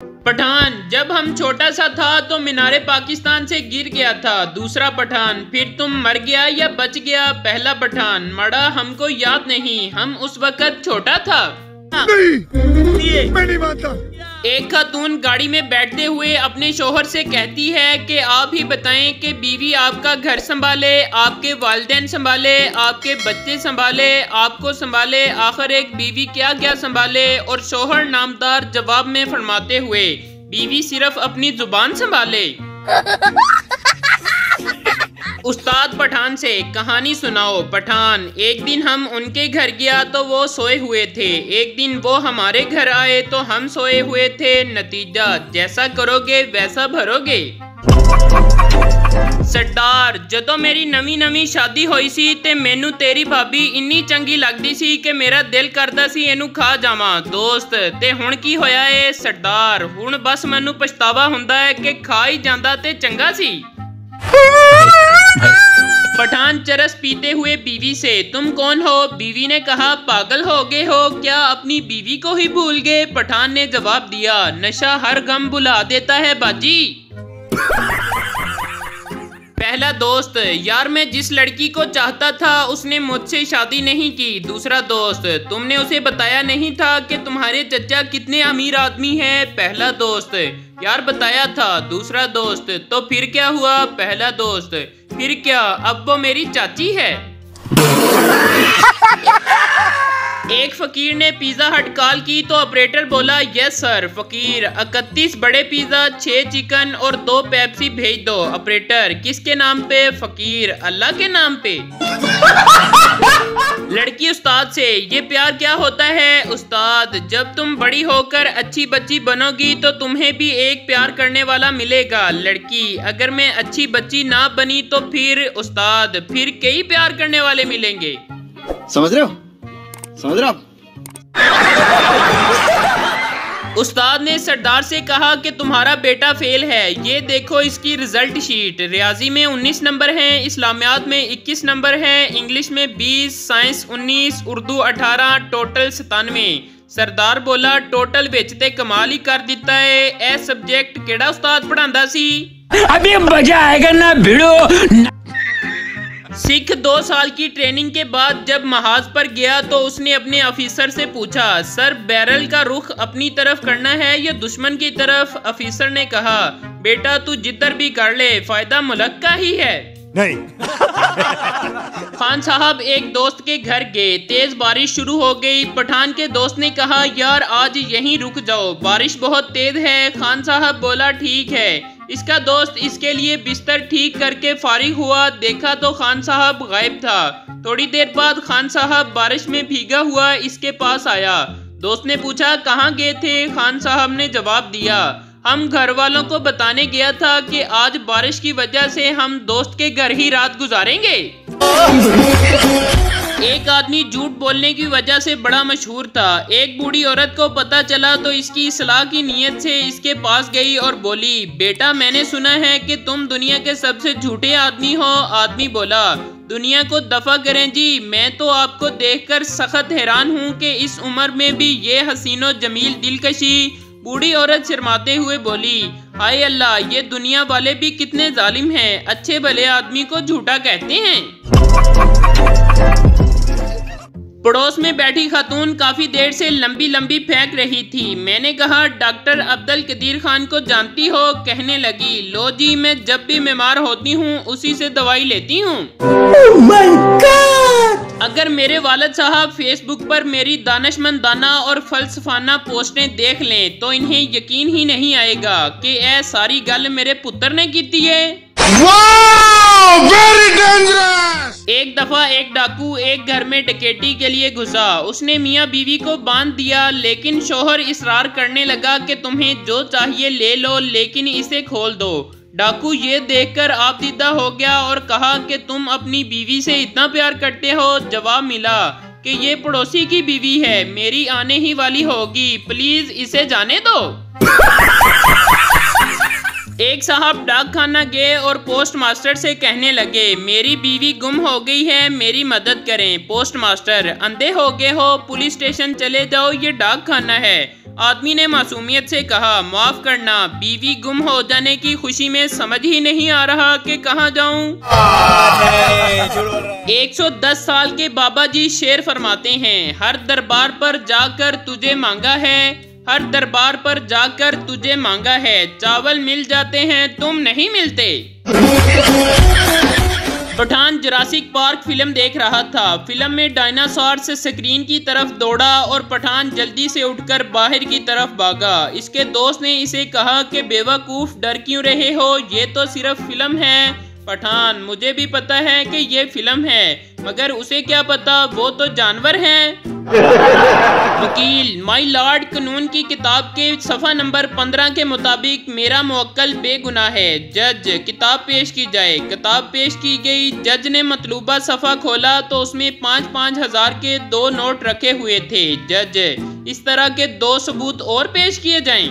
पठान, जब हम छोटा सा था तो मीनारे पाकिस्तान से गिर गया था। दूसरा पठान, फिर तुम मर गया या बच गया। पहला पठान, मड़ा हमको याद नहीं, हम उस वक्त छोटा था। नहीं, मैं नहीं मानता। एक खातून गाड़ी में बैठते हुए अपने शोहर से कहती है कि आप ही बताएं कि बीवी आपका घर संभाले, आपके वालिदैन संभाले, आपके बच्चे संभाले, आपको संभाले, आखिर एक बीवी क्या क्या संभाले। और शोहर नामदार जवाब में फरमाते हुए, बीवी सिर्फ अपनी जुबान संभाले। उस्ताद पठान से कहानी सुनाओ। पठान, एक दिन हम उनके घर गया तो वो सोए हुए थे। एक दिन वो हमारे घर आए तो हम सोए हुए थे। नतीजा, जैसा करोगे वैसा भरोगे। सरदार, जदों मेरी नवी नवी शादी हुई सी ते मैनू तेरी भाभी इन्नी चंगी लगदी सी कि मेरा दिल करदा सी इनू खा जावां। दोस्त, ते हुण की होया है? सरदार, हुण बस मैनू पछतावा हुंदा है कि खा ही जांदा ते चंगा सी। पठान चरस पीते हुए बीवी से, तुम कौन हो? बीवी ने कहा, पागल हो गए हो क्या, अपनी बीवी को ही भूल गए? पठान ने जवाब दिया, नशा हर गम भुला देता है बाजी। पहला दोस्त, यार मैं जिस लड़की को चाहता था उसने मुझसे शादी नहीं की। दूसरा दोस्त, तुमने उसे बताया नहीं था कि तुम्हारे चचा कितने अमीर आदमी हैं? पहला दोस्त, यार बताया था। दूसरा दोस्त, तो फिर क्या हुआ? पहला दोस्त, फिर क्या, अब वो मेरी चाची है। एक फकीर ने पिज्जा हट कॉल की तो ऑपरेटर बोला, यस सर। फकीर, 31 बड़े पिज्जा, 6 चिकन और 2 पेप्सी भेज दो। ऑपरेटर, किसके नाम पे? फकीर, अल्लाह के नाम पे। लड़की उस्ताद से, ये प्यार क्या होता है? उस्ताद, जब तुम बड़ी होकर अच्छी बच्ची बनोगी तो तुम्हें भी एक प्यार करने वाला मिलेगा। लड़की, अगर मैं अच्छी बच्ची ना बनी तो फिर? उस्ताद, फिर कई प्यार करने वाले मिलेंगे। समझ रहे हो? समझ रहे हो? उस्ताद ने सरदार से कहा कि तुम्हारा बेटा फेल है, ये देखो इसकी रिजल्ट शीट। रियाजी में 19 नंबर हैं, इस्लामियात में 21 नंबर हैं, इंग्लिश में 20, साइंस 19, उर्दू 18, टोटल 97। सरदार बोला, टोटल बेचते कमाल ही कर दिता है। ए सब्जेक्ट केड़ा उस्ताद पढ़ांदा सी? अभी मजा आएगा ना भिड़ो। सिख 2 साल की ट्रेनिंग के बाद जब महाज पर गया तो उसने अपने ऑफिसर से पूछा, सर बैरल का रुख अपनी तरफ करना है या दुश्मन की तरफ? ऑफिसर ने कहा, बेटा तू जिधर भी कर ले, फायदा मुल्क का ही है। नहीं। खान साहब एक दोस्त के घर गए, तेज बारिश शुरू हो गई। पठान के दोस्त ने कहा, यार आज यहीं रुक जाओ, बारिश बहुत तेज है। खान साहब बोला, ठीक है। इसका दोस्त इसके लिए बिस्तर ठीक करके फारिग हुआ, देखा तो खान साहब गायब था। थोड़ी देर बाद खान साहब बारिश में भीगा हुआ इसके पास आया। दोस्त ने पूछा, कहाँ गए थे? खान साहब ने जवाब दिया, हम घर वालों को बताने गया था कि आज बारिश की वजह से हम दोस्त के घर ही रात गुजारेंगे। एक आदमी झूठ बोलने की वजह से बड़ा मशहूर था। एक बूढ़ी औरत को पता चला तो इसकी इस्लाह की नीयत से इसके पास गई और बोली, बेटा मैंने सुना है कि तुम दुनिया के सबसे झूठे आदमी हो। आदमी बोला, दुनिया को दफा करें जी, मैं तो आपको देखकर सख्त हैरान हूँ कि इस उम्र में भी ये हसीनो जमील दिलकशी। बूढ़ी औरत शर्माते हुए बोली, हाय अल्लाह, ये दुनिया वाले भी कितने जालिम हैं, अच्छे भले आदमी को झूठा कहते हैं। पड़ोस में बैठी खातून काफी देर से लंबी लंबी फेंक रही थी। मैंने कहा, डॉक्टर अब्दुल कदीर खान को जानती हो? कहने लगी, लो जी, मैं जब भी बीमार होती हूँ उसी से दवाई लेती हूँ। Oh my God! अगर मेरे वालिद साहब फेसबुक पर मेरी दानिशमंदाना और फलसफाना पोस्टें देख लें तो इन्हें यकीन ही नहीं आएगा कि ये सारी गल मेरे पुत्र ने की है। Wow! Very dangerous! एक दफा एक डाकू एक घर में डकैती के लिए घुसा। उसने मियाँ बीवी को बांध दिया, लेकिन शोहर इसरार करने लगा कि तुम्हें जो चाहिए ले लो, लेकिन इसे खोल दो। डाकू ये देखकर आपदीदा हो गया और कहा कि तुम अपनी बीवी से इतना प्यार करते हो? जवाब मिला कि ये पड़ोसी की बीवी है, मेरी आने ही वाली होगी, प्लीज इसे जाने दो। एक साहब डाक खाना गए और पोस्ट मास्टर से कहने लगे, मेरी बीवी गुम हो गई है, मेरी मदद करें। पोस्ट मास्टर, अंधे हो गए हो, पुलिस स्टेशन चले जाओ, ये डाक खाना है। आदमी ने मासूमियत से कहा, माफ करना, बीवी गुम हो जाने की खुशी में समझ ही नहीं आ रहा कि कहाँ जाऊं। 110 साल के बाबा जी शेर फरमाते हैं, हर दरबार पर जाकर तुझे मांगा है, हर दरबार पर जाकर तुझे मांगा है, चावल मिल जाते हैं तुम नहीं मिलते। पठान जुरासिक पार्क फिल्म देख रहा था। फिल्म में डायनासोर से स्क्रीन की तरफ दौड़ा और पठान जल्दी से उठकर बाहर की तरफ भागा। इसके दोस्त ने इसे कहा कि बेवकूफ, डर क्यों रहे हो, ये तो सिर्फ फिल्म है। पठान, मुझे भी पता है कि ये फिल्म है, मगर उसे क्या पता, वो तो जानवर है। वकील, माय लॉर्ड कानून की किताब के सफ़ा नंबर 15 के मुताबिक मेरा मुवक्किल बेगुनाह है। जज, किताब पेश की जाए। किताब पेश की गई। जज ने मतलूबा सफ़ा खोला तो उसमें 5-5 हजार के 2 नोट रखे हुए थे। जज, इस तरह के 2 सबूत और पेश किए जाएं।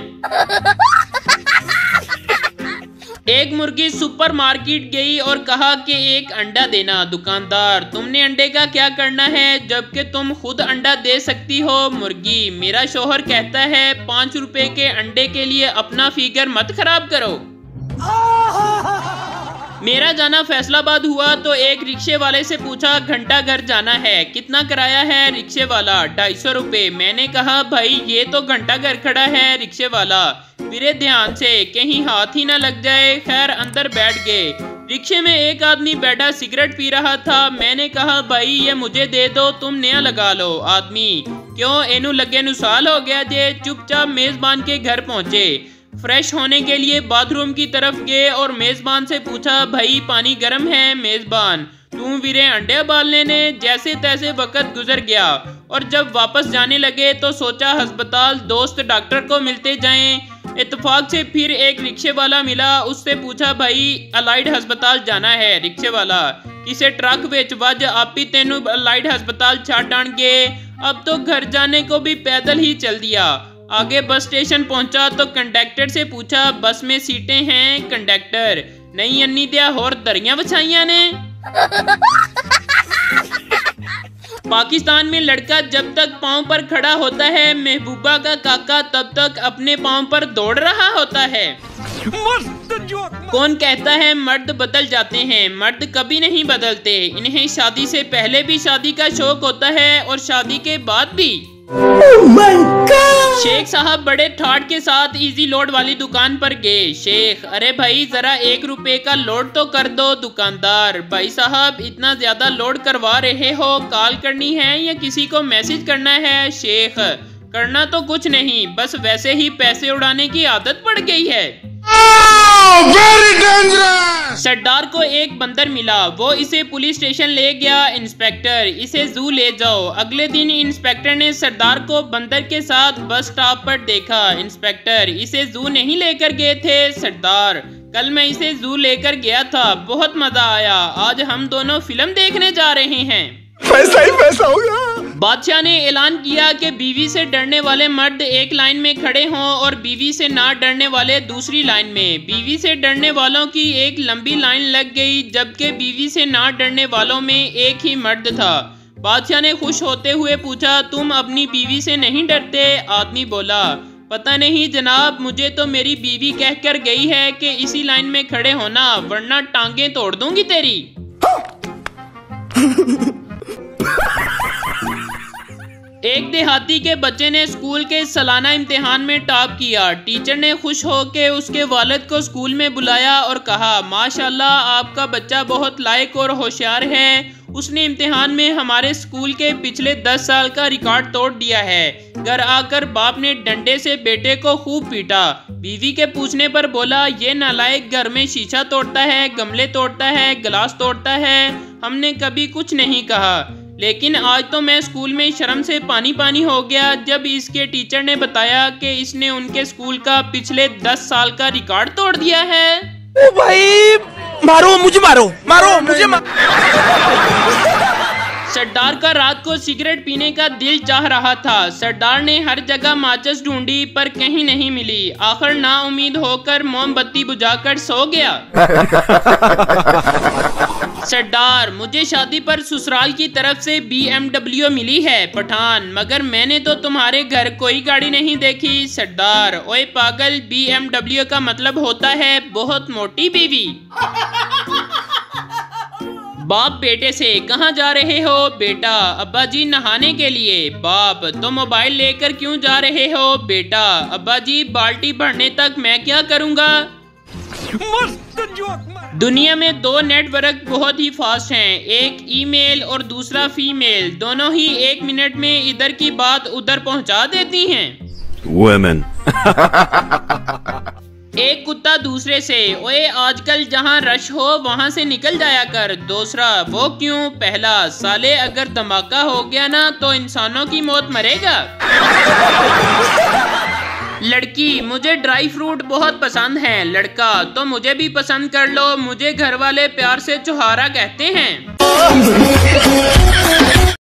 एक मुर्गी सुपरमार्केट गई और कहा कि एक अंडा देना। दुकानदार, तुमने अंडे का क्या करना है जबकि तुम खुद अंडा दे सकती हो। मुर्गी, मेरा शोहर कहता है 5 रुपए के अंडे के लिए अपना फिगर मत खराब करो। मेरा जाना फैसलाबाद हुआ तो एक रिक्शे वाले से पूछा, घंटा घर जाना है, कितना किराया है। रिक्शे वाला, 250 रुपए। मैंने कहा, भाई ये तो घंटा घर खड़ा है। रिक्शे वाला, मेरे ध्यान से, कहीं हाथ ही ना लग जाए। खैर अंदर बैठ गए। रिक्शे में एक आदमी बैठा सिगरेट पी रहा था। मैंने कहा, भाई ये मुझे दे दो, तुम नया लगा लो। आदमी, क्यों, एनू लगे नु साल हो गया जे। चुपचाप मेजबान के घर पहुंचे। फ्रेश होने के लिए बाथरूम की तरफ गए और मेजबान से पूछा, भाई पानी गर्म है। मेजबान, तू वीरे अंडे उबाल लेने। जैसे तैसे वक्त गुजर गया और जब वापस जाने लगे तो सोचा अस्पताल दोस्त डॉक्टर को मिलते जाएं। इत्तेफाक से फिर एक रिक्शे वाला मिला। उससे पूछा, भाई अलाइड अस्पताल जाना है। रिक्शे वाला, किसे ट्रक बेच वज आप ही तेनू अलाइड अस्पताल छाड़ आनगे। अब तो घर जाने को भी पैदल ही चल दिया। आगे बस स्टेशन पहुंचा तो कंडक्टर से पूछा, बस में सीटें हैं। कंडक्टर, नहीं अन्नी दिया होर दरियां बछाइया ने। पाकिस्तान में लड़का जब तक पांव पर खड़ा होता है, महबूबा का काका तब तक अपने पांव पर दौड़ रहा होता है। कौन कहता है मर्द बदल जाते हैं? मर्द कभी नहीं बदलते। इन्हें शादी से पहले भी शादी का शौक होता है और शादी के बाद भी। शेख साहब बड़े ठाट के साथ इजी लोड वाली दुकान पर गए। शेख, अरे भाई जरा 1 रुपए का लोड तो कर दो। दुकानदार, भाई साहब इतना ज्यादा लोड करवा रहे हो, कॉल करनी है या किसी को मैसेज करना है? शेख, करना तो कुछ नहीं, बस वैसे ही पैसे उड़ाने की आदत पड़ गई है। Very dangerous! सरदार को एक बंदर मिला। वो इसे पुलिस स्टेशन ले गया। इंस्पेक्टर, इसे जू ले जाओ। अगले दिन इंस्पेक्टर ने सरदार को बंदर के साथ बस स्टॉप पर देखा। इंस्पेक्टर, इसे जू नहीं लेकर गए थे? सरदार, कल मैं इसे जू लेकर गया था, बहुत मजा आया। आज हम दोनों फिल्म देखने जा रहे हैं। पैसा ही पैसा होगा। बादशाह ने ऐलान किया कि बीवी से डरने वाले मर्द एक लाइन में खड़े हों और बीवी से ना डरने वाले दूसरी लाइन में। बीवी से डरने वालों की एक लंबी लाइन लग गई, जबकि बीवी से ना डरने वालों में एक ही मर्द था। बादशाह ने खुश होते हुए पूछा, तुम अपनी बीवी से नहीं डरते? आदमी बोला, पता नहीं जनाब, मुझे तो मेरी बीवी कहकर गई है कि इसी लाइन में खड़े होना, वरना टांगे तोड़ दूंगी तेरी। एक देहाती के बच्चे ने स्कूल के सालाना इम्तिहान में टॉप किया। टीचर ने खुश होकर उसके वालिद को स्कूल में बुलाया और कहा, माशाल्लाह आपका बच्चा बहुत लायक और होशियार है। उसने इम्तिहान में हमारे स्कूल के पिछले 10 साल का रिकॉर्ड तोड़ दिया है। घर आकर बाप ने डंडे से बेटे को खूब पीटा। बीवी के पूछने पर बोला, ये नालायक घर में शीशा तोड़ता है, गमले तोड़ता है, गिलास तोड़ता है। हमने कभी कुछ नहीं कहा, लेकिन आज तो मैं स्कूल में शर्म से पानी पानी हो गया जब इसके टीचर ने बताया कि इसने उनके स्कूल का पिछले 10 साल का रिकॉर्ड तोड़ दिया है। ओ भाई, मारो मुझे, मारो मुझे। सरदार का रात को सिगरेट पीने का दिल चाह रहा था। सरदार ने हर जगह माचिस ढूंढी पर कहीं नहीं मिली। आखिर नाउम्मीद होकर मोमबत्ती बुझाकर सो गया। सरदार, मुझे शादी पर ससुराल की तरफ से BMW मिली है। पठान, मगर मैंने तो तुम्हारे घर कोई गाड़ी नहीं देखी। सरदार, ओए पागल, BMW का मतलब होता है बहुत मोटी बीवी। बाप बेटे से, कहाँ जा रहे हो? बेटा, अब्बा जी नहाने के लिए। बाप, तो मोबाइल लेकर क्यों जा रहे हो? बेटा, अब्बा जी बाल्टी भरने तक मैं क्या करूँगा? दुनिया में 2 नेटवर्क बहुत ही फास्ट हैं, एक ईमेल और दूसरा फीमेल। दोनों ही 1 मिनट में इधर की बात उधर पहुंचा देती हैं। Women. एक कुत्ता दूसरे से, ओए आजकल जहाँ रश हो वहाँ से निकल जाया कर। दूसरा, वो क्यों? पहला, साले अगर धमाका हो गया ना तो इंसानों की मौत मरेगा। लड़की, मुझे ड्राई फ्रूट बहुत पसंद है। लड़का, तो मुझे भी पसंद कर लो, मुझे घर वाले प्यार से चुहारा कहते हैं।